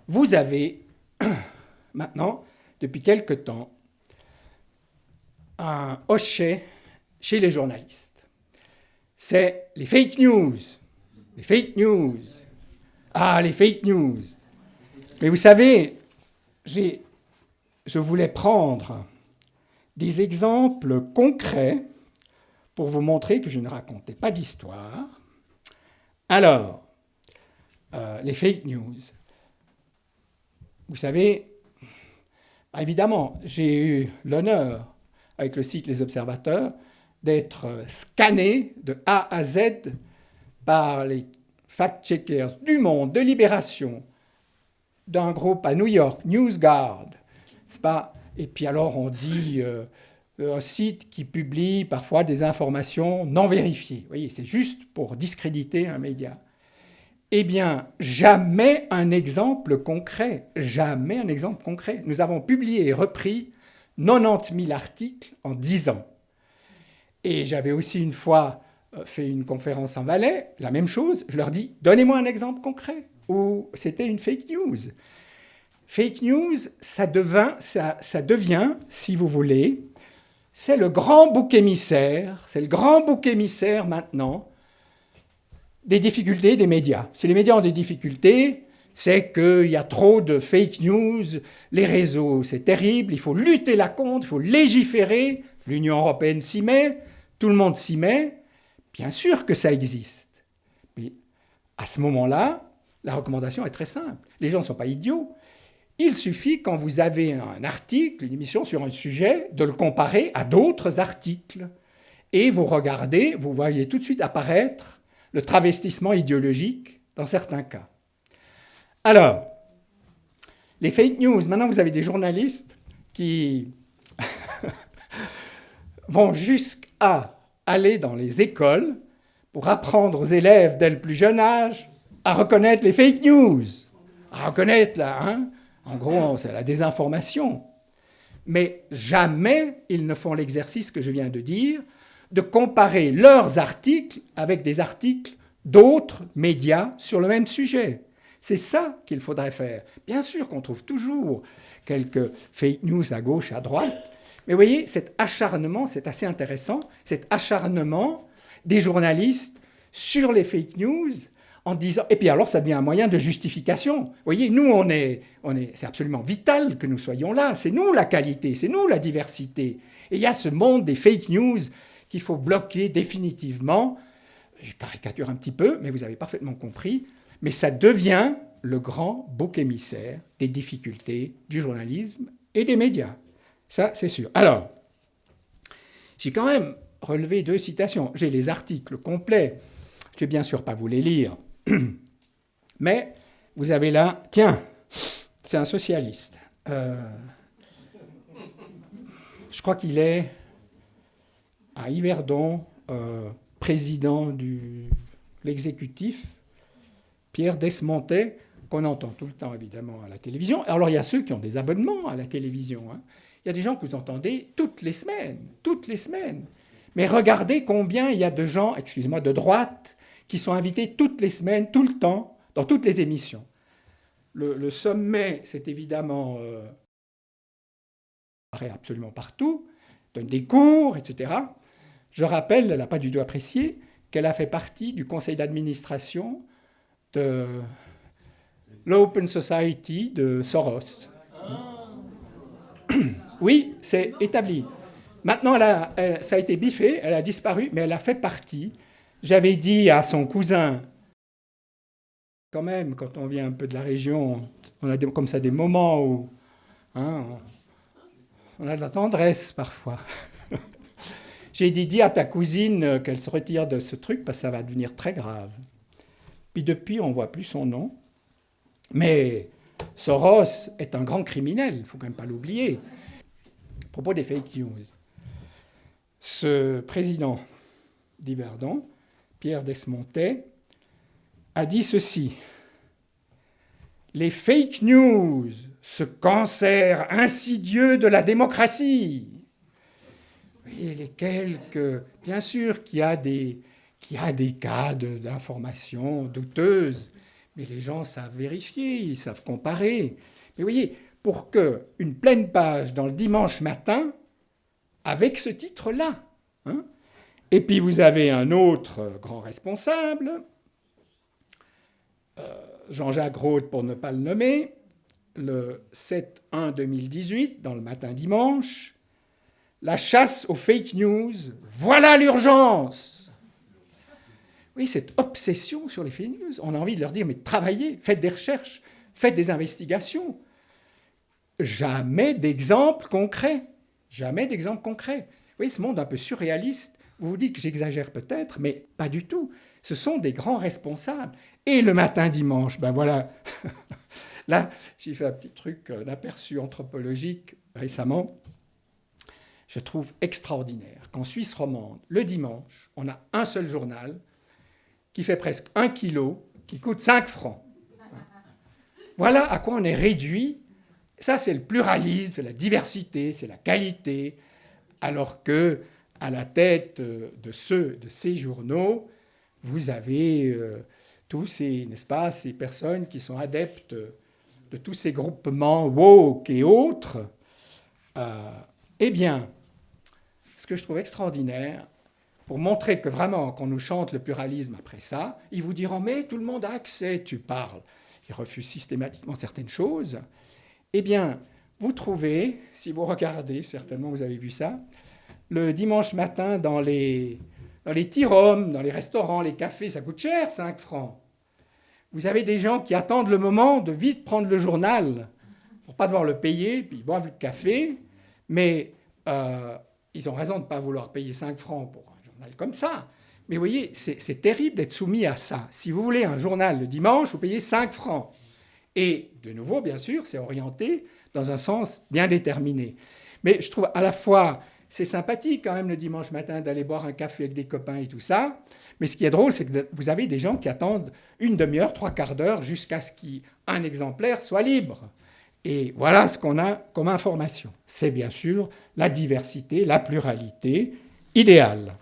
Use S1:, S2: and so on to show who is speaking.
S1: vous avez maintenant, depuis quelque temps, un hochet chez les journalistes. C'est les fake news. Les fake news. Ah, les fake news. Mais vous savez, je voulais prendre des exemples concrets pour vous montrer que je ne racontais pas d'histoire. Alors, les fake news. Vous savez, évidemment, j'ai eu l'honneur, avec le site Les Observateurs, d'être scanné de A à Z par les fact-checkers du Monde, de Libération, d'un groupe à New York, NewsGuard. C'est pas... Et puis alors on dit un site qui publie parfois des informations non vérifiées. Vous voyez, c'est juste pour discréditer un média. Eh bien, jamais un exemple concret. Jamais un exemple concret. Nous avons publié et repris 90 000 articles en 10 ans. Et j'avais aussi une fois fait une conférence en Valais, la même chose. Je leur dis, donnez-moi un exemple concret où c'était une fake news. Fake news, ça devient, si vous voulez, c'est le grand bouc émissaire, c'est le grand bouc émissaire maintenant des difficultés des médias. Si les médias ont des difficultés, c'est qu'il y a trop de fake news, les réseaux, c'est terrible, il faut lutter là contre, il faut légiférer, l'Union européenne s'y met, tout le monde s'y met, bien sûr que ça existe. Mais à ce moment-là, la recommandation est très simple. Les gens ne sont pas idiots. Il suffit, quand vous avez un article, une émission sur un sujet, de le comparer à d'autres articles. Et vous regardez, vous voyez tout de suite apparaître le travestissement idéologique dans certains cas. Alors, les fake news, maintenant vous avez des journalistes qui vont jusqu'à aller dans les écoles pour apprendre aux élèves dès le plus jeune âge à reconnaître les fake news. À reconnaître, là, hein. En gros, c'est la désinformation. Mais jamais ils ne font l'exercice que je viens de dire, de comparer leurs articles avec des articles d'autres médias sur le même sujet. C'est ça qu'il faudrait faire. Bien sûr qu'on trouve toujours quelques fake news à gauche, à droite, mais vous voyez, cet acharnement, c'est assez intéressant, cet acharnement des journalistes sur les fake news, en disant... Et puis alors, ça devient un moyen de justification. Vous voyez, nous, c'est absolument vital que nous soyons là. C'est nous la qualité, c'est nous la diversité. Et il y a ce monde des fake news qu'il faut bloquer définitivement. Je caricature un petit peu, mais vous avez parfaitement compris. Mais ça devient le grand bouc émissaire des difficultés du journalisme et des médias. Ça, c'est sûr. Alors, j'ai quand même relevé 2 citations. J'ai les articles complets. Je ne vais bien sûr pas vous les lire. Mais vous avez là... Tiens, c'est un socialiste. Je crois qu'il est à Yverdon, président de l'exécutif, Pierre Desmontet, qu'on entend tout le temps, évidemment, à la télévision. Alors, il y a ceux qui ont des abonnements à la télévision. Hein. Il y a des gens que vous entendez toutes les semaines. Mais regardez combien il y a de gens, excusez-moi, de droite, qui sont invités toutes les semaines, tout le temps, dans toutes les émissions. Le sommet, c'est évidemment... apparaît absolument partout, donne des cours, etc. Je rappelle, elle n'a pas du tout apprécié, qu'elle a fait partie du conseil d'administration de l'Open Society de Soros. Oui, c'est établi. Maintenant, ça a été biffé, elle a disparu, mais elle a fait partie. J'avais dit à son cousin, quand même, quand on vient un peu de la région, on a comme ça des moments où hein, on a de la tendresse parfois. J'ai dit, dis à ta cousine qu'elle se retire de ce truc parce que ça va devenir très grave. Puis depuis, on ne voit plus son nom. Mais Soros est un grand criminel, il ne faut quand même pas l'oublier. À propos des fake news, ce président d'Yverdon, Pierre Desmontet, a dit ceci. Les fake news, ce cancer insidieux de la démocratie. Et les quelques... Bien sûr qu'il y a des cas d'informations douteuses, Mais les gens savent vérifier, ils savent comparer. Mais vous voyez, pour qu'une pleine page dans le dimanche matin, avec ce titre-là, hein. Et puis vous avez un autre grand responsable, Jean-Jacques Rode pour ne pas le nommer, le 7-1-2018, dans le matin dimanche, la chasse aux fake news, voilà l'urgence. Oui, cette obsession sur les fake news, on a envie de leur dire, mais travaillez, faites des recherches, faites des investigations. Jamais d'exemple concret. Jamais d'exemple concret. Vous voyez, ce monde un peu surréaliste, vous vous dites que j'exagère peut-être, mais pas du tout. Ce sont des grands responsables. Et le matin dimanche, ben voilà. Là, j'ai fait un petit truc, un aperçu anthropologique récemment. Je trouve extraordinaire qu'en Suisse romande, le dimanche, on a un seul journal qui fait presque 1 kilo, qui coûte 5 francs. Voilà à quoi on est réduit. Ça, c'est le pluralisme, c'est la diversité, c'est la qualité. Alors que, à la tête de ces journaux, vous avez tous ces, n'est-ce pas, ces personnes qui sont adeptes de tous ces groupements woke et autres. Eh bien, ce que je trouve extraordinaire, pour montrer que vraiment, qu'on nous chante le pluralisme après ça, ils vous diront « mais tout le monde a accès, tu parles ». Ils refusent systématiquement certaines choses. Eh bien, vous trouvez, si vous regardez, certainement vous avez vu ça, le dimanche matin dans les tea-rooms, dans les restaurants, les cafés, ça coûte cher, 5 francs. Vous avez des gens qui attendent le moment de vite prendre le journal pour ne pas devoir le payer, puis ils boivent le café, mais ils ont raison de ne pas vouloir payer 5 francs pour un journal comme ça. Mais vous voyez, c'est terrible d'être soumis à ça. Si vous voulez un journal le dimanche, vous payez 5 francs. Et de nouveau, bien sûr, c'est orienté dans un sens bien déterminé. Mais je trouve à la fois, c'est sympathique quand même le dimanche matin d'aller boire un café avec des copains et tout ça. Mais ce qui est drôle, c'est que vous avez des gens qui attendent une demi-heure, 3/4 d'heure jusqu'à ce qu'un exemplaire soit libre. Et voilà ce qu'on a comme information. C'est bien sûr la diversité, la pluralité idéale.